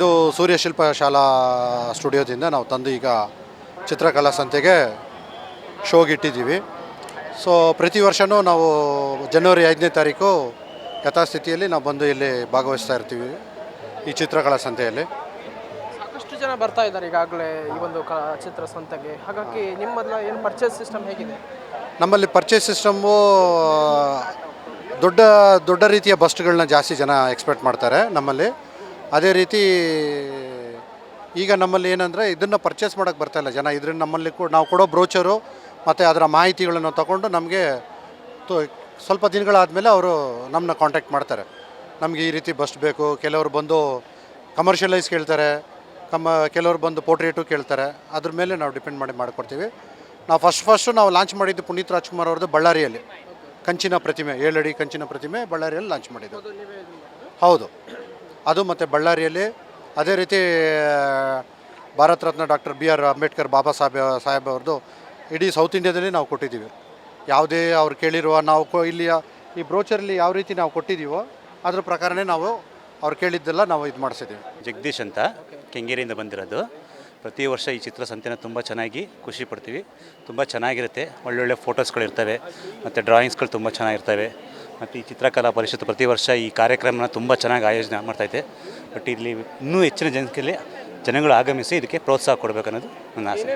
ಇದು ಸೂರ್ಯಶಿಲ್ಪ ಶಾಲಾ ಸ್ಟುಡಿಯೋದಿಂದ ನಾವು ತಂದು ಈಗ ಚಿತ್ರಕಲಾ ಸಂತೆಗೆ ಶೋಗಿಟ್ಟಿದ್ದೀವಿ. ಸೊ ಪ್ರತಿ ವರ್ಷವೂ ನಾವು ಜನವರಿ 5ನೇ ತಾರೀಕು ಯಥಾಸ್ಥಿತಿಯಲ್ಲಿ ನಾವು ಬಂದು ಇಲ್ಲಿ ಭಾಗವಹಿಸ್ತಾ ಇರ್ತೀವಿ ಈ ಚಿತ್ರಕಲಾ ಸಂತೆಯಲ್ಲಿ. ಸಾಕಷ್ಟು ಜನ ಬರ್ತಾ ಇದ್ದಾರೆ ಈಗಾಗಲೇ ಈ ಒಂದು ಚಿತ್ರಸಂತೆಗೆ. ಹಾಗಾಗಿ ನಿಮ್ಮನ್ನ ಏನು ಪರ್ಚೇಸ್ ಸಿಸ್ಟಮ್ ಹೇಗಿದೆ? ನಮ್ಮಲ್ಲಿ ಪರ್ಚೇಸ್ ಸಿಸ್ಟಮ್ಮು ದೊಡ್ಡ ದೊಡ್ಡ ರೀತಿಯ ಬಸ್ಟ್ಗಳನ್ನ ಜಾಸ್ತಿ ಜನ ಎಕ್ಸ್ಪೆಕ್ಟ್ ಮಾಡ್ತಾರೆ ನಮ್ಮಲ್ಲಿ. ಅದೇ ರೀತಿ ಈಗ ನಮ್ಮಲ್ಲಿ ಏನಂದರೆ ಇದನ್ನು ಪರ್ಚೇಸ್ ಮಾಡೋಕ್ಕೆ ಬರ್ತಾಯಿಲ್ಲ ಜನ. ಇದರಿಂದ ನಮ್ಮಲ್ಲಿ ನಾವು ಕೊಡೋ ಬ್ರೋಚರು ಮತ್ತು ಅದರ ಮಾಹಿತಿಗಳನ್ನು ತಗೊಂಡು ನಮಗೆ ಸ್ವಲ್ಪ ದಿನಗಳಾದಮೇಲೆ ಅವರು ನಮ್ಮನ್ನ ಕಾಂಟ್ಯಾಕ್ಟ್ ಮಾಡ್ತಾರೆ. ನಮಗೆ ಈ ರೀತಿ ಬಸ್ಟ್ ಬೇಕು. ಕೆಲವರು ಬಂದು ಕಮರ್ಷಿಯಲೈಸ್ ಕೇಳ್ತಾರೆ, ಕೆಲವರು ಬಂದು ಪೋರ್ಟ್ರೇಟು ಕೇಳ್ತಾರೆ. ಅದ್ರ ಮೇಲೆ ನಾವು ಡಿಪೆಂಡ್ ಮಾಡಿ ಮಾಡಿಕೊಡ್ತೀವಿ. ನಾವು ಫಸ್ಟು ನಾವು ಲಾಂಚ್ ಮಾಡಿದ್ದು ಪುನೀತ್ ರಾಜ್ಕುಮಾರ್ ಅವ್ರದ್ದು ಬಳ್ಳಾರಿಯಲ್ಲಿ ಕಂಚಿನ ಪ್ರತಿಮೆ, 7 ಅಡಿ ಕಂಚಿನ ಪ್ರತಿಮೆ ಬಳ್ಳಾರಿಯಲ್ಲಿ ಲಾಂಚ್ ಮಾಡಿದ್ದು. ಹೌದು, ಅದು ಮತ್ತು ಬಳ್ಳಾರಿಯಲ್ಲಿ. ಅದೇ ರೀತಿ ಭಾರತ ರತ್ನ ಡಾಕ್ಟರ್ BR ಅಂಬೇಡ್ಕರ್ ಬಾಬಾ ಸಾಹೇಬ್ ಅವ್ರದ್ದು ಇಡೀ ಸೌತ್ ಇಂಡಿಯಾದಲ್ಲಿ ನಾವು ಕೊಟ್ಟಿದ್ದೀವಿ. ಯಾವುದೇ ಅವ್ರು ಕೇಳಿರುವ ನಾವು ಇಲ್ಲಿಯ ಈ ಬ್ರೋಚರಲ್ಲಿ ಯಾವ ರೀತಿ ನಾವು ಕೊಟ್ಟಿದ್ದೀವೋ ಅದ್ರ ಪ್ರಕಾರನೇ ನಾವು ಅವ್ರು ಕೇಳಿದ್ದೆಲ್ಲ ನಾವು ಇದು ಮಾಡಿಸಿದ್ದೀವಿ. ಜಗದೀಶ್ ಅಂತ ಕೆಂಗೇರಿಯಿಂದ ಬಂದಿರೋದು. ಪ್ರತಿ ವರ್ಷ ಈ ಚಿತ್ರಸಂತೆನ ತುಂಬ ಚೆನ್ನಾಗಿ ಖುಷಿ ಪಡ್ತೀವಿ. ತುಂಬ ಚೆನ್ನಾಗಿರುತ್ತೆ. ಒಳ್ಳೊಳ್ಳೆ ಫೋಟೋಸ್ಗಳಿರ್ತವೆ ಮತ್ತು ಡ್ರಾಯಿಂಗ್ಸ್ಗಳು ತುಂಬ ಚೆನ್ನಾಗಿರ್ತವೆ. ಮತ್ತು ಈ ಚಿತ್ರಕಲಾ ಪರಿಷತ್ತು ಪ್ರತಿ ವರ್ಷ ಈ ಕಾರ್ಯಕ್ರಮನ ತುಂಬ ಚೆನ್ನಾಗಿ ಆಯೋಜನೆ ಮಾಡ್ತೈತೆ. ಬಟ್ ಇಲ್ಲಿ ಇನ್ನೂ ಹೆಚ್ಚಿನ ಜನಗಳು ಆಗಮಿಸಿ ಇದಕ್ಕೆ ಪ್ರೋತ್ಸಾಹ ಕೊಡಬೇಕನ್ನೋದು ನನ್ನ ಆಸೆ.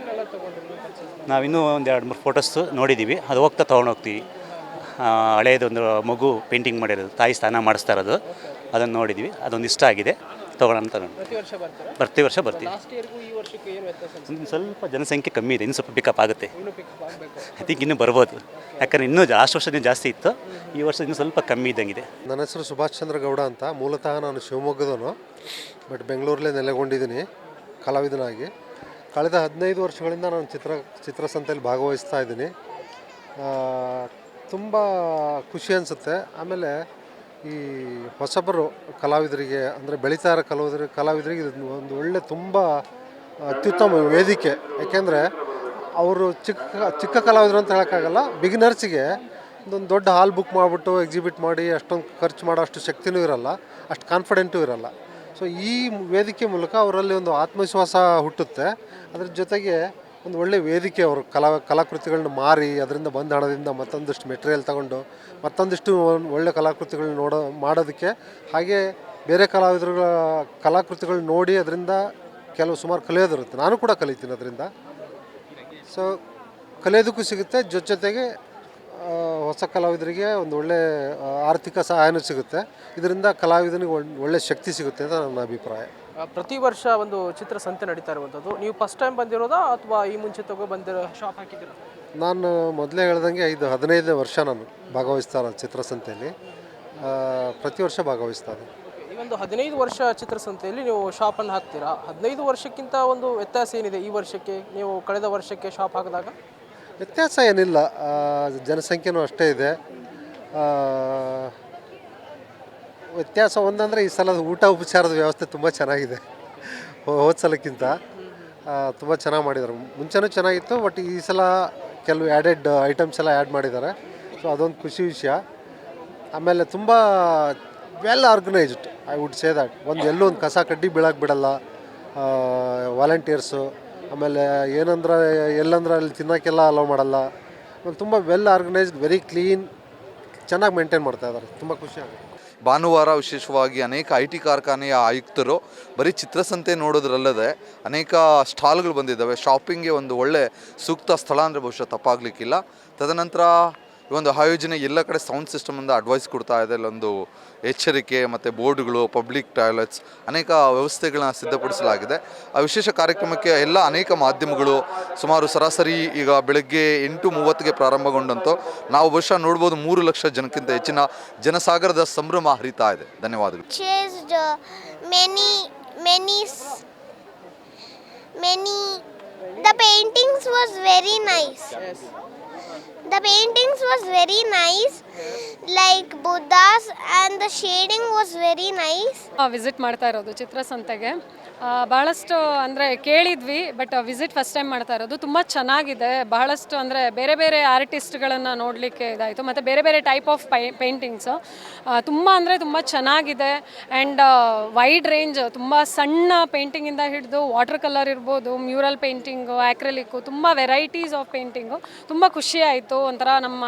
ನಾವಿನ್ನೂ ಒಂದು 2-3 ಫೋಟೋಸ್ ನೋಡಿದ್ದೀವಿ. ಅದು ಹೋಗ್ತಾ ತೊಗೊಂಡೋಗ್ತೀವಿ. ಹಳೆಯದೊಂದು ಮಗು ಪೇಂಟಿಂಗ್ ಮಾಡಿರೋದು, ತಾಯಿ ಸ್ನಾನ ಮಾಡಿಸ್ತಾ ಇರೋದು, ಅದನ್ನು ನೋಡಿದ್ದೀವಿ. ಅದೊಂದು ಇಷ್ಟ ಆಗಿದೆ, ತೊಗೊಳ್ಳೋಣ ಅಂತ ನೋಡಿ. ಪ್ರತಿ ವರ್ಷ ಬರ್ತೀವಿ. ಸ್ವಲ್ಪ ಜನಸಂಖ್ಯೆ ಕಮ್ಮಿ ಇದೆ, ಇನ್ನು ಸ್ವಲ್ಪ ಪಿಕಪ್ ಆಗುತ್ತೆ. ಐ ಥಿಂಕ್ ಇನ್ನೂ ಬರ್ಬೋದು. ಯಾಕಂದರೆ ಇನ್ನೂ ಲಾಸ್ಟ್ ವರ್ಷ ಜಾಸ್ತಿ ಇತ್ತು, ಈ ವರ್ಷ ಇನ್ನೂ ಸ್ವಲ್ಪ ಕಮ್ಮಿ ಇದ್ದಂಗಿದೆ. ನನ್ನ ಹೆಸರು ಸುಭಾಷ್ ಚಂದ್ರ ಗೌಡ ಅಂತ. ಮೂಲತಃ ನಾನು ಶಿವಮೊಗ್ಗದವನು, ಬಟ್ ಬೆಂಗಳೂರಲ್ಲೇ ನೆಲೆಗೊಂಡಿದ್ದೀನಿ ಕಲಾವಿದನಾಗಿ. ಕಳೆದ 15 ವರ್ಷಗಳಿಂದ ನಾನು ಚಿತ್ರಸಂತೆಯಲ್ಲಿ ಭಾಗವಹಿಸ್ತಾ ಇದ್ದೀನಿ. ತುಂಬ ಖುಷಿ ಅನಿಸುತ್ತೆ. ಆಮೇಲೆ ಈ ಹೊಸಬರು ಕಲಾವಿದರಿಗೆ, ಅಂದರೆ ಬೆಳೀತಾ ಇರೋ ಕಲಾವಿದರಿಗೆ ಇದು ಒಂದು ಒಳ್ಳೆ ತುಂಬ ಅತ್ಯುತ್ತಮ ವೇದಿಕೆ. ಯಾಕೆಂದರೆ ಅವರು ಚಿಕ್ಕ ಕಲಾವಿದರು ಅಂತ ಹೇಳೋಕ್ಕಾಗಲ್ಲ. ಬಿಗಿನರ್ಸಿಗೆ ಒಂದು ದೊಡ್ಡ ಹಾಲ್ ಬುಕ್ ಮಾಡಿಬಿಟ್ಟು ಎಕ್ಸಿಬಿಟ್ ಮಾಡಿ ಅಷ್ಟೊಂದು ಖರ್ಚು ಮಾಡೋ ಅಷ್ಟು ಶಕ್ತಿನೂ ಇರಲ್ಲ, ಅಷ್ಟು ಕಾನ್ಫಿಡೆಂಟೂ ಇರಲ್ಲ. ಸೊ ಈ ವೇದಿಕೆ ಮೂಲಕ ಅವರಲ್ಲಿ ಒಂದು ಆತ್ಮವಿಶ್ವಾಸ ಹುಟ್ಟುತ್ತೆ. ಅದ್ರ ಜೊತೆಗೆ ಒಂದು ಒಳ್ಳೆ ವೇದಿಕೆ. ಅವರು ಕಲಾಕೃತಿಗಳನ್ನ ಮಾರಿ ಅದರಿಂದ ಬಂದ ಹಣದಿಂದ ಮತ್ತೊಂದಿಷ್ಟು ಮೆಟೀರಿಯಲ್ ತಗೊಂಡು ಮತ್ತೊಂದಿಷ್ಟು ಒಳ್ಳೆ ಕಲಾಕೃತಿಗಳನ್ನ ಮಾಡೋದಕ್ಕೆ, ಹಾಗೆ ಬೇರೆ ಕಲಾಕೃತಿಗಳನ್ನ ನೋಡಿ ಅದರಿಂದ ಸುಮಾರು ಕಲಿಯೋದಿರುತ್ತೆ. ನಾನು ಕೂಡ ಕಲಿತೀನಿ ಅದರಿಂದ. ಸೊ ಕಲಿಯೋದಕ್ಕೂ ಸಿಗುತ್ತೆ, ಜೊತೆಗೆ ಹೊಸ ಕಲಾವಿದರಿಗೆ ಒಂದು ಒಳ್ಳೆ ಆರ್ಥಿಕ ಸಹಾಯನೂ ಸಿಗುತ್ತೆ. ಇದರಿಂದ ಕಲಾವಿದನಿಗೆ ಒಳ್ಳೆ ಶಕ್ತಿ ಸಿಗುತ್ತೆ ಅಂತ ನನ್ನ ಅಭಿಪ್ರಾಯ. ಪ್ರತಿ ವರ್ಷ ಒಂದು ಚಿತ್ರಸಂತೆ ನಡೀತಾ ಇರುವಂಥದ್ದು. ನೀವು ಫಸ್ಟ್ ಟೈಮ್ ಬಂದಿರೋದಾ ಅಥವಾ ಈ ಮುಂಚೆ ಬಂದಿರೋ ಶಾಪ್ ಹಾಕಿದ್ದೀರಾ? ನಾನು ಮೊದಲೇ ಹೇಳ್ದಂಗೆ 15 ವರ್ಷ ನಾನು ಭಾಗವಹಿಸ್ತಾ ಇರೋದು ಚಿತ್ರಸಂತೆಯಲ್ಲಿ. ಪ್ರತಿ ವರ್ಷ ಭಾಗವಹಿಸ್ತಾ ಇದ್ದೀನಿ. ಈ ಒಂದು 15 ವರ್ಷ ಚಿತ್ರಸಂತೆಯಲ್ಲಿ ನೀವು ಶಾಪನ್ನು ಹಾಕ್ತೀರಾ. 15 ವರ್ಷಕ್ಕಿಂತ ಒಂದು ವ್ಯತ್ಯಾಸ ಏನಿದೆ ಈ ವರ್ಷಕ್ಕೆ, ನೀವು ಕಳೆದ ವರ್ಷಕ್ಕೆ ಶಾಪ್ ಹಾಕಿದಾಗ? ವ್ಯತ್ಯಾಸ ಏನಿಲ್ಲ, ಜನಸಂಖ್ಯೆನೂ ಅಷ್ಟೇ ಇದೆ. ವ್ಯತ್ಯಾಸ ಒಂದಂದರೆ ಈ ಸಲ ಊಟ ಉಪಚಾರದ ವ್ಯವಸ್ಥೆ ತುಂಬ ಚೆನ್ನಾಗಿದೆ. ಹೋದ ಸಲಕ್ಕಿಂತ ತುಂಬ ಚೆನ್ನಾಗಿ ಮಾಡಿದ್ದಾರೆ. ಮುಂಚೆನೂ ಚೆನ್ನಾಗಿತ್ತು, ಬಟ್ ಈ ಸಲ ಕೆಲವು ಆ್ಯಡೆಡ್ ಐಟಮ್ಸ್ ಎಲ್ಲ ಆ್ಯಡ್ ಮಾಡಿದ್ದಾರೆ. ಸೊ ಅದೊಂದು ಖುಷಿ ವಿಷಯ. ಆಮೇಲೆ ತುಂಬ well organised, I would say that. ಎಲ್ಲೂ ಒಂದು ಕಸ ಕಡ್ಡಿ ಬೀಳಕ್ಕೆ ಬಿಡಲ್ಲ ವಾಲಂಟಿಯರ್ಸು. ಆಮೇಲೆ ಎಲ್ಲಂದ್ರೆ ಅಲ್ಲಿ ತಿನ್ನೋಕ್ಕೆಲ್ಲ ಅಲೋ ಮಾಡಲ್ಲ. ತುಂಬ ವೆಲ್ ಆರ್ಗನೈಸ್ಡ್, ವೆರಿ ಕ್ಲೀನ್, ಚೆನ್ನಾಗಿ ಮೇಂಟೈನ್ ಮಾಡ್ತಾ ಇದ್ದಾರೆ. ತುಂಬ ಖುಷಿ ಆಗುತ್ತೆ. ಭಾನುವಾರ ವಿಶೇಷವಾಗಿ ಅನೇಕ IT ಕಾರ್ಖಾನೆಯ ಆಯುಕ್ತರು ಬರೀ ಚಿತ್ರಸಂತೆ ನೋಡೋದ್ರಲ್ಲದೆ ಅನೇಕ ಸ್ಟಾಲ್ಗಳು ಬಂದಿದ್ದಾವೆ. ಶಾಪಿಂಗ್ಗೆ ಒಂದು ಒಳ್ಳೆ ಸೂಕ್ತ ಸ್ಥಳ ಅಂದರೆ ಬಹುಶಃ ತಪ್ಪಾಗಲಿಕ್ಕಿಲ್ಲ. ತದನಂತರ ಈ ಒಂದು ಆಯೋಜನೆ ಎಲ್ಲ ಕಡೆ ಸೌಂಡ್ ಸಿಸ್ಟಮಿಂದ ಅಡ್ವೈಸ್ ಕೊಡ್ತಾ ಇದೆ. ಅಲ್ಲೊಂದು ಎಚ್ಚರಿಕೆ ಮತ್ತು ಬೋರ್ಡ್ಗಳು, ಪಬ್ಲಿಕ್ ಟಾಯ್ಲೆಟ್ಸ್, ಅನೇಕ ವ್ಯವಸ್ಥೆಗಳನ್ನ ಸಿದ್ಧಪಡಿಸಲಾಗಿದೆ. ಆ ವಿಶೇಷ ಕಾರ್ಯಕ್ರಮಕ್ಕೆ ಎಲ್ಲ ಅನೇಕ ಮಾಧ್ಯಮಗಳು ಸುಮಾರು ಸರಾಸರಿ ಈಗ ಬೆಳಗ್ಗೆ 8:30ಗೆ ಪ್ರಾರಂಭಗೊಂಡಂತೂ ನಾವು ಬಹುಶಃ ನೋಡ್ಬೋದು 3 ಲಕ್ಷ ಜನಕ್ಕಿಂತ ಹೆಚ್ಚಿನ ಜನಸಾಗರದ ಸಂಭ್ರಮ ಹರಿತಾ ಇದೆ. ಧನ್ಯವಾದಗಳು. The paintings was very nice. The paintings was very nice. like Buddhas, and the shading was very nice. Visit ಮಾಡ್ತಾ ಇರೋದು ಚಿತ್ರಸಂತೆಗೆ. ಭಾಳಷ್ಟು ಅಂದರೆ ಕೇಳಿದ್ವಿ, ಬಟ್ ವಿಸಿಟ್ ಫಸ್ಟ್ ಟೈಮ್ ಮಾಡ್ತಾ ಇರೋದು. ತುಂಬ ಚೆನ್ನಾಗಿದೆ. ಬಹಳಷ್ಟು ಅಂದರೆ ಬೇರೆ ಬೇರೆ ಆರ್ಟಿಸ್ಟ್ಗಳನ್ನು ನೋಡಲಿಕ್ಕೆ ಇದಾಯಿತು, ಮತ್ತು ಬೇರೆ ಬೇರೆ ಟೈಪ್ ಆಫ್ ಪೇಂಟಿಂಗ್ಸು ತುಂಬ ಅಂದರೆ ತುಂಬ ಚೆನ್ನಾಗಿದೆ. ಆ್ಯಂಡ್ ವೈಡ್ ರೇಂಜ್, ತುಂಬ ಸಣ್ಣ ಪೇಂಟಿಂಗಿಂದ ಹಿಡಿದು ವಾಟರ್ ಕಲರ್ ಇರ್ಬೋದು, ಮ್ಯೂರಲ್ ಪೇಂಟಿಂಗು, ಆ್ಯಕ್ರೆಲಿಕ್ಕು, ತುಂಬ ವೆರೈಟೀಸ್ ಆಫ್ ಪೇಂಟಿಂಗು. ತುಂಬ ಖುಷಿ ಆಯಿತು. ಒಂಥರ ನಮ್ಮ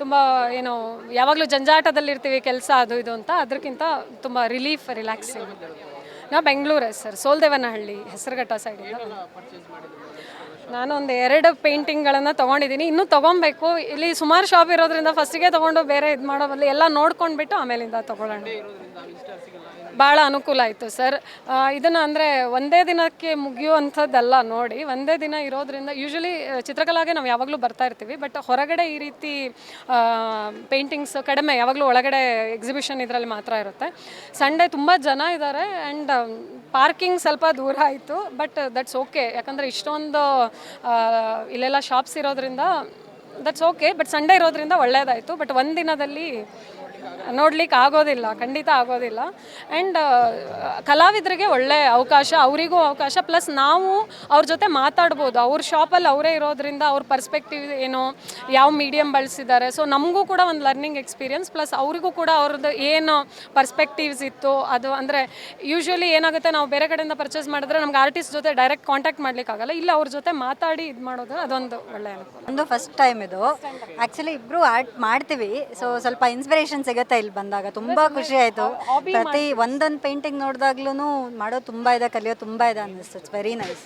ತುಂಬ ಏನು ಯಾವಾಗಲೂ ಜಂಜಾಟದಲ್ಲಿರ್ತೀವಿ ಕೆಲಸ ಅದು ಇದು ಅಂತ, ಅದಕ್ಕಿಂತ ತುಂಬ ರಿಲ್ಯಾಕ್ಸಿಂಗ್. ನಾವು ಬೆಂಗಳೂರೇ ಸರ್, ಸೋಲ್ದೇವನಹಳ್ಳಿ ಹೆಸರುಘಟ್ಟ ಸೈಡಿಂದ. ನಾನು ಒಂದು 2 ಪೇಂಟಿಂಗ್ಗಳನ್ನು ತೊಗೊಂಡಿದ್ದೀನಿ, ಇನ್ನೂ ತೊಗೊಬೇಕು. ಇಲ್ಲಿ ಸುಮಾರು ಶಾಪ್ ಇರೋದ್ರಿಂದ ಫಸ್ಟಿಗೆ ತೊಗೊಂಡು ಬೇರೆ ಇದು ಮಾಡೋ ಬದಲು ಎಲ್ಲ ನೋಡ್ಕೊಂಡ್ಬಿಟ್ಟು ಆಮೇಲಿಂದ ತೊಗೊಳ್ಳೋಣ. ಭಾಳ ಅನುಕೂಲ ಆಯಿತು ಸರ್. ಇದನ್ನು ಅಂದರೆ ಒಂದೇ ದಿನಕ್ಕೆ ಮುಗಿಯುವಂಥದ್ದಲ್ಲ ನೋಡಿ, ಒಂದೇ ದಿನ ಇರೋದ್ರಿಂದ ಯೂಶ್ವಲಿ ಚಿತ್ರಕಲಾಗೆ ನಾವು ಯಾವಾಗಲೂ ಬರ್ತಾ ಇರ್ತೀವಿ, ಬಟ್ ಹೊರಗಡೆ ಈ ರೀತಿ ಪೇಂಟಿಂಗ್ಸ್ ಕಡಿಮೆ, ಯಾವಾಗಲೂ ಒಳಗಡೆ ಎಕ್ಸಿಬಿಷನ್ ಇದರಲ್ಲಿ ಮಾತ್ರ ಇರುತ್ತೆ. ಸಂಡೇ ತುಂಬ ಜನ ಇದ್ದಾರೆ, ಆ್ಯಂಡ್ ಪಾರ್ಕಿಂಗ್ ಸ್ವಲ್ಪ ದೂರ ಆಯಿತು, ಬಟ್ ದಟ್ಸ್ ಓಕೆ. ಯಾಕಂದರೆ ಇಷ್ಟೊಂದು ಇಲ್ಲೆಲ್ಲ ಶಾಪ್ಸ್ ಇರೋದ್ರಿಂದ ದಟ್ಸ್ ಓಕೆ. ಬಟ್ ಸಂಡೇ ಇರೋದ್ರಿಂದ ಒಳ್ಳೆಯದಾಯಿತು. ಬಟ್ ಒಂದು ದಿನದಲ್ಲಿ ನೋಡ್ಲಿಕ್ಕೆ ಆಗೋದಿಲ್ಲ, ಖಂಡಿತ ಆಗೋದಿಲ್ಲ. ಆ್ಯಂಡ್ ಕಲಾವಿದರಿಗೆ ಒಳ್ಳೆ ಅವಕಾಶ, ಅವರಿಗೂ ಅವಕಾಶ, ಪ್ಲಸ್ ನಾವು ಅವ್ರ ಜೊತೆ ಮಾತಾಡ್ಬೋದು. ಅವ್ರ ಶಾಪಲ್ಲಿ ಅವರೇ ಇರೋದ್ರಿಂದ ಅವ್ರ ಪರ್ಸ್ಪೆಕ್ಟಿವ್ ಏನು, ಯಾವ ಮೀಡಿಯಮ್ ಬಳಸಿದ್ದಾರೆ, ಸೊ ನಮಗೂ ಕೂಡ ಒಂದು ಲರ್ನಿಂಗ್ ಎಕ್ಸ್ಪೀರಿಯನ್ಸ್, ಪ್ಲಸ್ ಅವರಿಗೂ ಕೂಡ ಅವ್ರದ್ದು ಏನು ಪರ್ಸ್ಪೆಕ್ಟಿವ್ಸ್ ಇತ್ತು ಅದು. ಅಂದರೆ ಯೂಶ್ವಲಿ ಏನಾಗುತ್ತೆ, ನಾವು ಬೇರೆ ಕಡೆಯಿಂದ ಪರ್ಚೇಸ್ ಮಾಡಿದ್ರೆ ನಮ್ಗೆ ಆರ್ಟಿಸ್ಟ್ ಜೊತೆ ಡೈರೆಕ್ಟ್ ಕಾಂಟ್ಯಾಕ್ಟ್ ಮಾಡ್ಲಿಕ್ಕಾಗಲ್ಲ. ಇಲ್ಲ, ಅವ್ರ ಜೊತೆ ಮಾತಾಡಿ ಇದು ಮಾಡೋದು ಅದೊಂದು ಒಳ್ಳೆಯ ಅನುಕೂಲ. ಒಂದು ಫಸ್ಟ್ ಟೈಮ್ ಇದು ಆ್ಯಕ್ಚುಲಿ ಇಬ್ಬರು ಆರ್ಟ್ ಮಾಡ್ತೀವಿ, ಸೊ ಸ್ವಲ್ಪ ಇನ್ಸ್ಪಿರೇಷನ್ ಸಿಗುತ್ತೆ ಇಲ್ಲಿ ಬಂದಾಗ. ತುಂಬ ಖುಷಿ ಆಯಿತು. ಪ್ರತಿ ಒಂದೊಂದು ಪೇಂಟಿಂಗ್ ನೋಡಿದಾಗ್ಲೂ ಮಾಡೋದು ತುಂಬ ಇದೆ, ಕಲಿಯೋದು ತುಂಬ ಇದೆ ಅನ್ನಿಸ್ತು. It's very nice.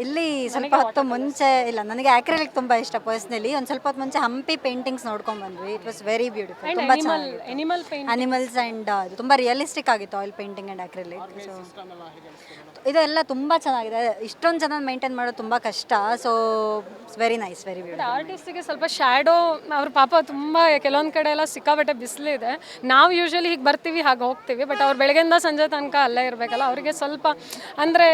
ಇಲ್ಲಿ ಸ್ವಲ್ಪ ಹೊತ್ತು ಮುಂಚೆ ಇಲ್ಲ, ನನಗೆ ಆ್ಯಕ್ರೆಲಿಕ್ ತುಂಬ ಇಷ್ಟ ಪರ್ಸ್ನಲಿ. ಒಂದು ಸ್ವಲ್ಪ ಹೊತ್ತು ಮುಂಚೆ ಹಂಪಿ ಪೇಂಟಿಂಗ್ಸ್ ನೋಡ್ಕೊಂಡು ಬಂದ್ವಿ. ಇಟ್ ವಾಸ್ ವೆರಿ ಬ್ಯೂಟಿಫುಲ್, ತುಂಬ ಚೆನ್ನಾಗಿ ಅನಿಮಲ್ಸ್ ಆ್ಯಂಡ್ ತುಂಬ ರಿಯಲಿಸ್ಟಿಕ್ ಆಗಿತ್ತು oil painting and acrylic. So ಇದೆಲ್ಲ ತುಂಬ ಚೆನ್ನಾಗಿದೆ. ಇಷ್ಟೊಂದು ಜನ ಮೇಂಟೈನ್ ಮಾಡೋದು ತುಂಬ ಕಷ್ಟ. So it's very nice, very beautiful. ಆರ್ಟಿಸ್ಟಿಗೆ ಸ್ವಲ್ಪ ಶ್ಯಾಡೋ, ಅವ್ರ ಪಾಪ ತುಂಬ ಕೆಲವೊಂದು ಕಡೆ ಎಲ್ಲ ಸಿಕ್ಕಾಬಟ್ಟೆ ಬಿಸಿಲಿದೆ. ನಾವು ಯೂಶ್ವಲಿ ಹೀಗೆ ಬರ್ತೀವಿ, ಹಾಗೆ ಹೋಗ್ತೀವಿ, ಬಟ್ ಅವ್ರು ಬೆಳಗ್ಗೆಯಿಂದ ಸಂಜೆ ತನಕ ಅಲ್ಲೇ ಇರಬೇಕಲ್ಲ, ಅವರಿಗೆ ಸ್ವಲ್ಪ ಅಂದರೆ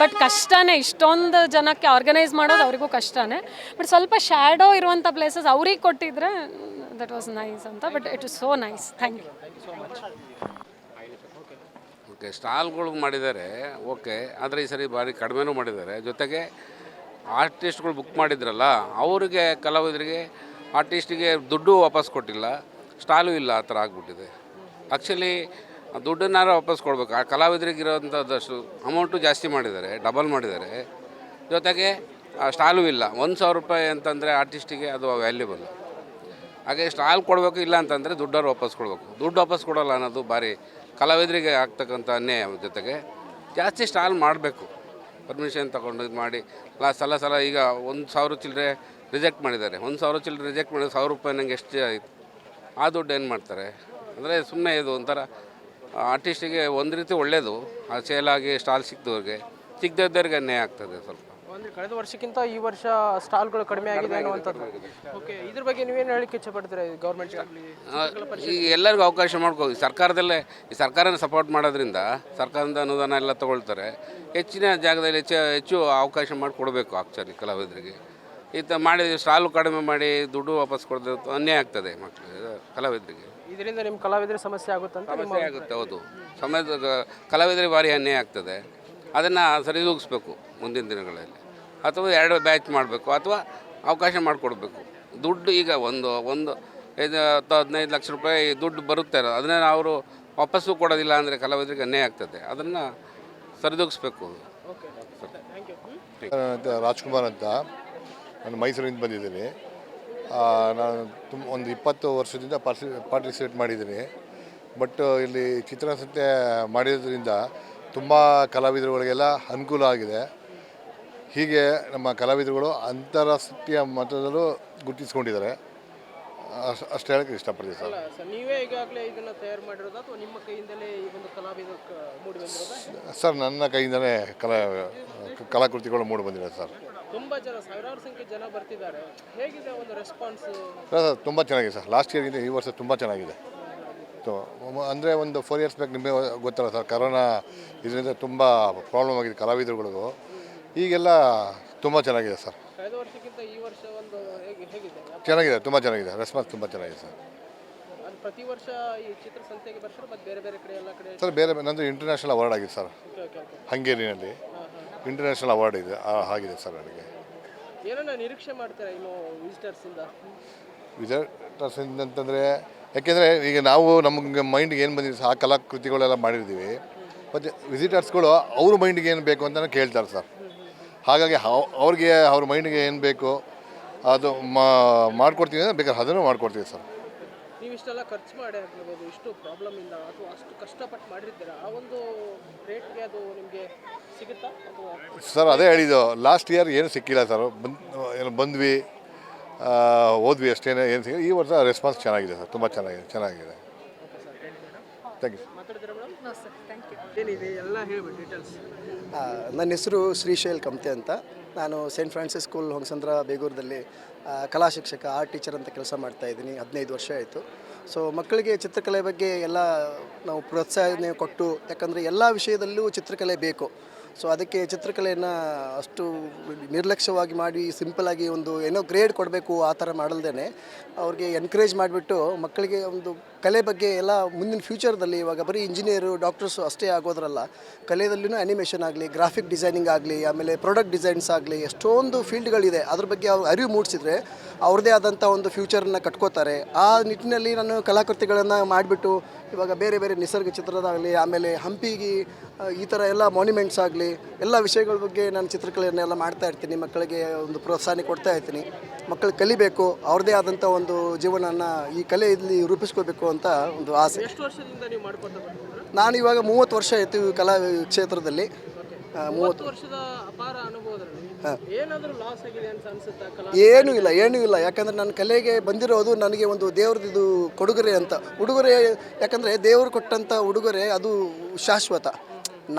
ಬಟ್ ಕಷ್ಟನೇ. ಇಷ್ಟೊಂದು ಜನಕ್ಕೆ ಆರ್ಗನೈಸ್ ಮಾಡೋದು ಅವರಿಗೂ ಕಷ್ಟನೇ. ಬಟ್ ಸ್ವಲ್ಪ ಶ್ಯಾಡೋ ಇರುವಂಥ ಪ್ಲೇಸಸ್ ಅವ್ರಿಗೆ ಕೊಟ್ಟಿದ್ರೆ ದಟ್ ವಾಸ್ ನೈಸ್ ಅಂತ. But it is so nice. Thank you so much. Okay, ಸ್ಟಾಲ್ಗಳು ಮಾಡಿದ್ದಾರೆ ಓಕೆ, ಆದರೆ ಈ ಸರಿ ಭಾರಿ ಕಡಿಮೆನೂ ಮಾಡಿದ್ದಾರೆ. ಜೊತೆಗೆ ಆರ್ಟಿಸ್ಟ್ಗಳು ಬುಕ್ ಮಾಡಿದ್ರಲ್ಲ, ಅವರಿಗೆ ಕಲಾವಿದರಿಗೆ ಆರ್ಟಿಸ್ಟಿಗೆ ದುಡ್ಡು ವಾಪಸ್ ಕೊಟ್ಟಿಲ್ಲ, ಸ್ಟಾಲು ಇಲ್ಲ, ಆ ಥರ ಆಗಿಬಿಟ್ಟಿದೆ. ಆ್ಯಕ್ಚುಲಿ ದುಡ್ಡನ್ನಾರು ವಾಪಸ್ ಕೊಡಬೇಕು. ಆ ಕಲಾವಿದರಿಗೆ ಇರೋವಂಥದ್ದಷ್ಟು ಅಮೌಂಟು ಜಾಸ್ತಿ ಮಾಡಿದ್ದಾರೆ, ಡಬಲ್ ಮಾಡಿದ್ದಾರೆ. ಜೊತೆಗೆ ಸ್ಟಾಲು ಇಲ್ಲ. 1,000 ರೂಪಾಯಿ ಅಂತಂದರೆ ಆರ್ಟಿಸ್ಟಿಗೆ ಅದು ವ್ಯಾಲ್ಯೂಬಲ್. ಹಾಗೆ ಸ್ಟಾಲ್ ಕೊಡಬೇಕು, ಇಲ್ಲ ಅಂತಂದರೆ ದುಡ್ಡವ್ರು ವಾಪಸ್ ಕೊಡಬೇಕು. ದುಡ್ಡು ವಾಪಸ್ ಕೊಡೋಲ್ಲ ಅನ್ನೋದು ಭಾರಿ ಕಲಾವಿದರಿಗೆ ಆಗ್ತಕ್ಕಂಥ ಅನ್ಯಾಯ. ಜೊತೆಗೆ ಜಾಸ್ತಿ ಸ್ಟಾಲ್ ಮಾಡಬೇಕು, ಪರ್ಮಿಷನ್ ತೊಗೊಂಡು ಇದು ಮಾಡಿ. ಸಲ ಈಗ 1,000 ಚಿಲ್ಲರೆ ರಿಜೆಕ್ಟ್ ಮಾಡಿದ್ದಾರೆ. 1,000 ಚಿಲ್ಲರೆ ರಿಜೆಕ್ಟ್ ಮಾಡಿದ್ರೆ 1,000 ರೂಪಾಯಿ ನಂಗೆ ಎಷ್ಟು ಆಯಿತು? ಆ ದುಡ್ಡು ಏನು ಮಾಡ್ತಾರೆ? ಅಂದರೆ ಸುಮ್ಮನೆ ಇದು ಒಂಥರ ಆರ್ಟಿಸ್ಟಿಗೆ ಒಂದು ರೀತಿ ಒಳ್ಳೆಯದು, ಆ ಸೇಲಾಗಿ ಸ್ಟಾಲ್ ಸಿಕ್ಕಿದವ್ರಿಗೆ, ಸಿಕ್ಕದವ್ರಿಗೆ ಅನ್ಯಾಯ ಆಗ್ತದೆ ಸ್ವಲ್ಪ. ಅಂದರೆ ಕಳೆದ ವರ್ಷಕ್ಕಿಂತ ಈ ವರ್ಷ ಸ್ಟಾಲ್ಗಳು ಕಡಿಮೆ ಆಗಿದೆ ಅನ್ನುವಂಥದ್ದು. ಓಕೆ, ಇದ್ರ ಬಗ್ಗೆ ನೀವೇನು ಹೇಳಲಿಕ್ಕೆ ಇಚ್ಛೆಪಡ್ತೀರಾ? ಗೌರ್ಮೆಂಟ್ ಈಗ ಎಲ್ಲರಿಗೂ ಅವಕಾಶ ಮಾಡ್ಕೋ. ಸರ್ಕಾರದಲ್ಲೇ ಈ ಸರ್ಕಾರನ ಸಪೋರ್ಟ್ ಮಾಡೋದ್ರಿಂದ ಸರ್ಕಾರದಿಂದ ಅನುದಾನ ಎಲ್ಲ ತೊಗೊಳ್ತಾರೆ. ಹೆಚ್ಚಿನ ಜಾಗದಲ್ಲಿ ಹೆಚ್ಚು ಅವಕಾಶ ಮಾಡಿ ಕೊಡಬೇಕು ಆ್ಯಕ್ಚುಲಿ ಕಲಾವಿದರಿಗೆ. ಈ ಥರ ಮಾಡಿ ಸ್ಟಾಲು ಕಡಿಮೆ ಮಾಡಿ ದುಡ್ಡು ವಾಪಸ್ ಕೊಡೋದು ಅನ್ಯಾಯ ಆಗ್ತದೆ ಮಕ್ಕಳು ಕಲಾವಿದರಿಗೆ. ಇದರಿಂದ ನಿಮ್ಮ ಕಲಾವಿದರ ಸಮಸ್ಯೆ ಆಗುತ್ತಂತ ಸಮಸ್ಯೆ ಆಗುತ್ತೆ. ಹೌದು, ಕಲಾವಿದರಿಗೆ ಭಾರಿ ಅನ್ಯಾಯ ಆಗ್ತದೆ. ಅದನ್ನು ಸರಿದೂಗಿಸ್ಬೇಕು ಮುಂದಿನ ದಿನಗಳಲ್ಲಿ, ಅಥವಾ 2 ಬ್ಯಾಚ್ ಮಾಡಬೇಕು, ಅಥವಾ ಅವಕಾಶ ಮಾಡಿಕೊಡ್ಬೇಕು. ದುಡ್ಡು ಈಗ ಒಂದು 15 ಲಕ್ಷ ರೂಪಾಯಿ ದುಡ್ಡು ಬರುತ್ತೆ, ಅದನ್ನೇ ಅವರು ವಾಪಸ್ಸು ಕೊಡೋದಿಲ್ಲ ಅಂದರೆ ಕಲಾವಿದರಿಗೆ ಅನ್ಯಾಯ ಆಗ್ತದೆ. ಅದನ್ನು ಸರಿದೂಗಿಸ್ಬೇಕು. ರಾಜ್ಕುಮಾರ್ ಅಂತ, ನಾನು ಮೈಸೂರಿಂದ ಬಂದಿದ್ದೀನಿ. ನಾನು ಒಂದು 20 ವರ್ಷದಿಂದ ಪಾರ್ಟಿಸಿಪೇಟ್ ಮಾಡಿದ್ದೀನಿ. ಬಟ್ ಇಲ್ಲಿ ಚಿತ್ರಸಂತೆ ಮಾಡಿರೋದ್ರಿಂದ ತುಂಬ ಕಲಾವಿದರುಗಳಿಗೆಲ್ಲ ಅನುಕೂಲ ಆಗಿದೆ. ಹೀಗೆ ನಮ್ಮ ಕಲಾವಿದರುಗಳು ಅಂತಾರಾಷ್ಟ್ರೀಯ ಮಟ್ಟದಲ್ಲೂ ಗುರುತಿಸ್ಕೊಂಡಿದ್ದಾರೆ. ಅಷ್ಟು ಹೇಳಕ್ಕೆ ಇಷ್ಟಪಡ್ತೀವಿ ಸರ್. ನೀವೇ ಈಗಾಗಲೇ ಇದನ್ನು ತಯಾರು ಮಾಡಿರೋದು ಅಥವಾ ನಿಮ್ಮ ಕೈಯಿಂದಲೇ ಈ ಒಂದು ಕಲಾವಿದ ಮೂಡಿ ಬಂದಿರೋದು? ಸರ್, ನನ್ನ ಕೈಯಿಂದಲೇ ಕಲಾಕೃತಿಗಳು ಮೂಡಿ ಬಂದಿದೆ ಸರ್. ತುಂಬ ಜನ, ಸಾವಿರಾರು ಸಂಖ್ಯೆ ಜನ ಬರ್ತಿದ್ದಾರೆ. ಹೇಗಿದೆ ಒಂದು ರೆಸ್ಪಾನ್ಸ್? ಸರ್, ತುಂಬ ಚೆನ್ನಾಗಿದೆ ಸರ್. ಲಾಸ್ಟ್ ಇಯರ್ಗಿಂತ ಈ ವರ್ಷ ತುಂಬ ಚೆನ್ನಾಗಿದೆ. ಅಂದರೆ ಒಂದು 4 ಇಯರ್ಸ್ ಬ್ಯಾಕ್ ನಿಮಗೆ ಗೊತ್ತಲ್ಲ ಸರ್, ಕರೋನಾ ಇದರಿಂದ ತುಂಬ ಪ್ರಾಬ್ಲಮ್ ಆಗಿದೆ ಕಲಾವಿದರುಗಳಿಗೂ. ಈಗೆಲ್ಲ ತುಂಬ ಚೆನ್ನಾಗಿದೆ ಸರ್. ಕಳೆದ ವರ್ಷಕ್ಕಿಂತ ಈ ವರ್ಷ ಒಂದು ಹೇಗಿದೆ ಚೆನ್ನಾಗಿದೆ, ತುಂಬ ಚೆನ್ನಾಗಿದೆ, ರೆಸ್ಪಾನ್ಸ್ ತುಂಬ ಚೆನ್ನಾಗಿದೆ ಸರ್. ಅದು ಪ್ರತಿ ವರ್ಷ ಈ ಚಿತ್ರಸಂತೆಗೆ ಬರ್ತಾರೆ ಮತ್ತು ಬೇರೆ ಬೇರೆ ಕಡೆ ಎಲ್ಲ ಕಡೆ ಸರ್ ಬೇರೆ ನಂದು ಇಂಟರ್ನ್ಯಾಷನಲ್ ಅವಾರ್ಡ್ ಆಗಿದೆ ಸರ್, ಹಂಗೇರಿನಲ್ಲಿ ಇಂಟರ್ನ್ಯಾಷನಲ್ ಅವಾರ್ಡ್ ಇದೆ ಆಗಿದೆ ಸರ್ ನನಗೆ. ಏನನ್ನ ನಿರೀಕ್ಷೆ ಮಾಡ್ತೀರಾ ಇನ್ನು ವಿಸಿಟರ್ಸಿಂದ? ವಿಸಿಟರ್ಸ್ ಅಂತಂದರೆ ಯಾಕೆಂದರೆ ಈಗ ನಾವು ನಮಗೆ ಮೈಂಡ್ಗೆ ಏನು ಬಂದಿದೆ ಆ ಕಲಾಕೃತಿಗಳೆಲ್ಲ ಮಾಡಿರ್ತೀವಿ, ಮತ್ತು ವಿಸಿಟರ್ಸ್ಗಳು ಅವ್ರ ಮೈಂಡ್ಗೆ ಏನು ಬೇಕು ಅಂತ ಕೇಳ್ತಾರೆ ಸರ್. ಹಾಗಾಗಿ ಅವ್ರಿಗೆ ಅವ್ರ ಮೈಂಡ್ಗೆ ಏನು ಬೇಕು ಅದು ಮಾಡ್ಕೊಡ್ತೀವಿ ಅಂದರೆ ಬೇಕಾದ್ರೆ ಅದನ್ನು ಮಾಡ್ಕೊಡ್ತೀವಿ ಸರ್. ನೀವು ಇಷ್ಟೆಲ್ಲ ಖರ್ಚು ಮಾಡಿ ಆಗಿರ್ಬೋದು, ಇಷ್ಟು ಪ್ರಾಬ್ಲಮಿಂದ ಅಥವಾ ಅಷ್ಟು ಕಷ್ಟಪಟ್ಟು ಮಾಡಿರ್ತೀರ, ಆ ಒಂದು ರೇಟ್ಗೆ ಅದು ನಿಮಗೆ ಸಿಗುತ್ತಾ ಅಥವಾ? ಸರ್ ಅದೇ ಹೇಳಿದ್ದು, ಲಾಸ್ಟ್ ಇಯರ್ ಏನು ಸಿಕ್ಕಿಲ್ಲ ಸರ್, ಬಂದ್ವಿ ಓದ್ವಿ ಅಷ್ಟೇ, ಏನು ಸಿಗ. ಈ ವರ್ಷ ರೆಸ್ಪಾನ್ಸ್ ಚೆನ್ನಾಗಿದೆ ಸರ್, ತುಂಬ ಚೆನ್ನಾಗಿದೆ. Thank you. ಮಾತಾಡ್ತೀರಾ ಮೇಡಮ್? ಏನಿದೆ ಎಲ್ಲ ಹೇಳ್ಬಿಡಿ ಡೀಟೇಲ್ಸ್. ನನ್ನ ಹೆಸರು ಶ್ರೀಶೈಲ್ ಕಮ್ತೆ ಅಂತ. ನಾನು ಸೇಂಟ್ ಫ್ರಾನ್ಸಿಸ್ ಸ್ಕೂಲ್ ಹೊಂಗಸಂದ್ರ ಬೇಗೂರದಲ್ಲಿ ಕಲಾ ಶಿಕ್ಷಕ, ಆರ್ಟ್ ಟೀಚರ್ ಅಂತ ಕೆಲಸ ಮಾಡ್ತಾಯಿದ್ದೀನಿ. 15 ವರ್ಷ ಆಯಿತು. ಸೊ ಮಕ್ಕಳಿಗೆ ಚಿತ್ರಕಲೆ ಬಗ್ಗೆ ಎಲ್ಲ ನಾವು ಪ್ರೋತ್ಸಾಹನೆ ಕೊಟ್ಟು, ಯಾಕಂದರೆ ಎಲ್ಲ ವಿಷಯದಲ್ಲೂ ಚಿತ್ರಕಲೆ ಬೇಕು. ಸೊ ಅದಕ್ಕೆ ಚಿತ್ರಕಲೆಯನ್ನು ಅಷ್ಟು ನಿರ್ಲಕ್ಷ್ಯವಾಗಿ ಮಾಡಿ ಸಿಂಪಲಾಗಿ ಒಂದು ಏನೋ ಗ್ರೇಡ್ ಕೊಡಬೇಕು ಆ ಥರ ಮಾಡಲ್ದೇ ಅವ್ರಿಗೆ ಎನ್ಕರೇಜ್ ಮಾಡಿಬಿಟ್ಟು ಮಕ್ಕಳಿಗೆ ಒಂದು ಕಲೆ ಬಗ್ಗೆ ಎಲ್ಲ ಮುಂದಿನ ಫ್ಯೂಚರ್ದಲ್ಲಿ, ಇವಾಗ ಬರೀ ಇಂಜಿನಿಯರು ಡಾಕ್ಟರ್ಸು ಅಷ್ಟೇ ಆಗೋದ್ರಲ್ಲ, ಕಲೆಯಲ್ಲೂ ಆ್ಯನಿಮೇಷನ್ ಆಗಲಿ, ಗ್ರಾಫಿಕ್ ಡಿಸೈನಿಂಗ್ ಆಗಲಿ, ಆಮೇಲೆ ಪ್ರಾಡಕ್ಟ್ ಡಿಸೈನ್ಸ್ ಆಗಲಿ, ಎಷ್ಟೊಂದು ಫೀಲ್ಡ್ಗಳಿದೆ. ಅದ್ರ ಬಗ್ಗೆ ಅವ್ರು ಅರಿವು ಮೂಡಿಸಿದ್ರೆ ಅವ್ರದ್ದೇ ಆದಂಥ ಒಂದು ಫ್ಯೂಚರನ್ನು ಕಟ್ಕೋತಾರೆ. ಆ ನಿಟ್ಟಿನಲ್ಲಿ ನಾನು ಕಲಾಕೃತಿಗಳನ್ನು ಮಾಡಿಬಿಟ್ಟು ಇವಾಗ ಬೇರೆ ಬೇರೆ ನಿಸರ್ಗ ಚಿತ್ರದಾಗಲಿ, ಆಮೇಲೆ ಹಂಪಿಗೆ ಈ ಥರ ಎಲ್ಲ ಮಾನ್ಯುಮೆಂಟ್ಸ್ ಆಗಲಿ, ಎಲ್ಲ ವಿಷಯಗಳ ಬಗ್ಗೆ ನಾನು ಚಿತ್ರಕಲೆಯನ್ನೆಲ್ಲ ಮಾಡ್ತಾ ಇರ್ತೀನಿ. ಮಕ್ಕಳಿಗೆ ಒಂದು ಪ್ರೋತ್ಸಾಹ ಕೊಡ್ತಾ ಇರ್ತೀನಿ. ಮಕ್ಕಳು ಕಲಿಬೇಕು, ಅವ್ರದ್ದೇ ಆದಂಥ ಒಂದು ಜೀವನನ ಈ ಕಲೆಯಲ್ಲಿ ರೂಪಿಸ್ಕೋಬೇಕು ಅಂತ ಒಂದು ಆಸೆ. ಎಷ್ಟು ವರ್ಷದಿಂದ ನೀವು ಮಾಡ್ಕೊತಾ ಬರ್ತಿದ್ದೀರಾ? ನಾನು ಇವಾಗ 30 ವರ್ಷ ಆಯಿತು ಈ ಕಲಾ ಕ್ಷೇತ್ರದಲ್ಲಿ. 30 ವರ್ಷದ ಅಪಾರ ಅನುಭವದಲ್ಲಿ ಏನಾದರೂ ಲಾಸ್ ಆಗಿದೆ ಅಂತ ಅನ್ಸುತ್ತಾ? ಏನೂ ಇಲ್ಲ. ಯಾಕಂದರೆ ನನ್ನ ಕಲೆಗೆ ಬಂದಿರೋದು ನನಗೆ ಒಂದು ದೇವ್ರದ್ದು ಕೊಡುಗೊರೆ ಅಂತ. ಉಡುಗೊರೆ, ಯಾಕಂದರೆ ದೇವರು ಕೊಟ್ಟಂಥ ಉಡುಗೊರೆ ಅದು ಶಾಶ್ವತ.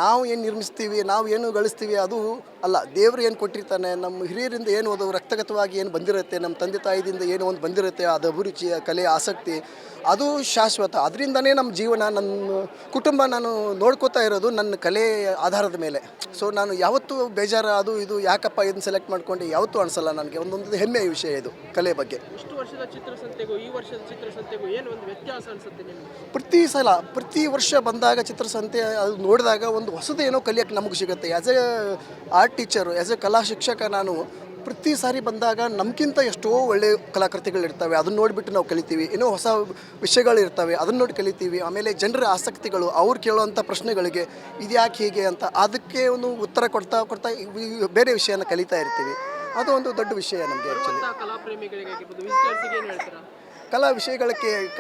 ನಾವು ಏನು ನಿರ್ಮಿಸ್ತೀವಿ, ನಾವು ಏನು ಗಳಿಸ್ತೀವಿ ಅದು ಅಲ್ಲ. ದೇವರು ಏನು ಕೊಟ್ಟಿರ್ತಾನೆ, ನಮ್ಮ ಹಿರಿಯರಿಂದ ಏನು ಅದು ರಕ್ತಗತವಾಗಿ ಏನು ಬಂದಿರುತ್ತೆ, ನಮ್ಮ ತಂದೆ ತಾಯಿದಿಂದ ಏನು ಒಂದು ಬಂದಿರುತ್ತೆ, ಅದು ಅಭಿರುಚಿ, ಕಲೆಯ ಆಸಕ್ತಿ, ಅದು ಶಾಶ್ವತ. ಅದರಿಂದನೇ ನಮ್ಮ ಜೀವನ, ನನ್ನ ಕುಟುಂಬ ನಾನು ನೋಡ್ಕೋತಾ ಇರೋದು ನನ್ನ ಕಲೆ ಆಧಾರದ ಮೇಲೆ. ಸೊ ನಾನು ಯಾವತ್ತೂ ಬೇಜಾರು ಅದು ಇದು ಯಾಕಪ್ಪ ಇದನ್ನು ಸೆಲೆಕ್ಟ್ ಮಾಡ್ಕೊಂಡು ಯಾವತ್ತೂ ಅನಿಸಲ್ಲ. ನನಗೆ ಒಂದೊಂದು ಹೆಮ್ಮೆಯ ವಿಷಯ ಇದು ಕಲೆ ಬಗ್ಗೆ. ಇಷ್ಟು ವರ್ಷದ ಚಿತ್ರಸಂತೆಗೂ ಈ ವರ್ಷದ ಚಿತ್ರಸಂತೆಗೂ ಏನು ಒಂದು ವ್ಯತ್ಯಾಸ ಅನಿಸುತ್ತೆ ನಿಮಗೆ? ಪ್ರತಿ ವರ್ಷ ಬಂದಾಗ ಚಿತ್ರಸಂತೆ ಅದು ನೋಡಿದಾಗ ಒಂದು ಹೊಸದೇನೋ ಕಲಿಯೋಕ್ಕೆ ನಮಗೆ ಸಿಗುತ್ತೆ. As A art teacher, as A ಕಲಾ ಶಿಕ್ಷಕ, ನಾನು ಪ್ರತಿ ಸಾರಿ ಬಂದಾಗ ನಮಗಿಂತ ಎಷ್ಟೋ ಒಳ್ಳೆಯ ಕಲಾಕೃತಿಗಳಿರ್ತವೆ. ಅದನ್ನ ನೋಡಿಬಿಟ್ಟು ನಾವು ಕಲಿತೀವಿ. ಏನೋ ಹೊಸ ವಿಷಯಗಳಿರ್ತವೆ, ಅದನ್ನ ನೋಡಿ ಕಲಿತೀವಿ. ಆಮೇಲೆ ಜನರ ಆಸಕ್ತಿಗಳು, ಅವ್ರು ಕೇಳೋವಂಥ ಪ್ರಶ್ನೆಗಳಿಗೆ ಇದು ಯಾಕೆ ಹೀಗೆ ಅಂತ ಅದಕ್ಕೆ ಒಂದು ಉತ್ತರ ಕೊಡ್ತಾ ಬೇರೆ ವಿಷಯನ ಕಲಿತಾ ಇರ್ತೀವಿ. ಅದು ಒಂದು ದೊಡ್ಡ ವಿಷಯ ನಮಗೆ. ಆ್ಯಕ್ಚುಲಿ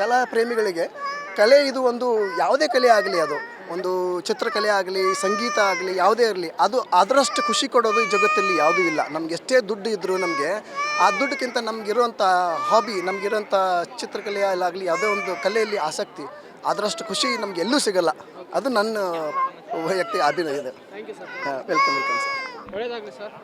ಕಲಾ ಪ್ರೇಮಿಗಳಿಗೆ ಕಲೆ ಇದು ಒಂದು ಯಾವುದೇ ಕಲೆ ಆಗಲಿ, ಅದು ಒಂದು ಚಿತ್ರಕಲೆ ಆಗಲಿ, ಸಂಗೀತ ಆಗಲಿ, ಯಾವುದೇ ಇರಲಿ, ಅದು ಅದರಷ್ಟು ಖುಷಿ ಕೊಡೋದು ಈ ಜಗತ್ತಲ್ಲಿ ಯಾವುದೂ ಇಲ್ಲ. ನಮ್ಗೆ ಎಷ್ಟೇ ದುಡ್ಡು ಇದ್ದರೂ ನಮಗೆ ಆ ದುಡ್ಡಕ್ಕಿಂತ ನಮಗಿರುವಂಥ ಹಾಬಿ, ನಮಗಿರೋಂಥ ಚಿತ್ರಕಲೆಯಲ್ಲಾಗಲಿ ಯಾವುದೇ ಒಂದು ಕಲೆಯಲ್ಲಿ ಆಸಕ್ತಿ, ಅದರಷ್ಟು ಖುಷಿ ನಮ್ಗೆ ಎಲ್ಲೂ ಸಿಗಲ್ಲ. ಅದು ನನ್ನ ವೈಯಕ್ತಿಕ ಅಭಿನಯ ಇದೆ. Thank you sir. Welcome sir. ಒಳ್ಳೆಯದಾಗಲಿ ಸರ್.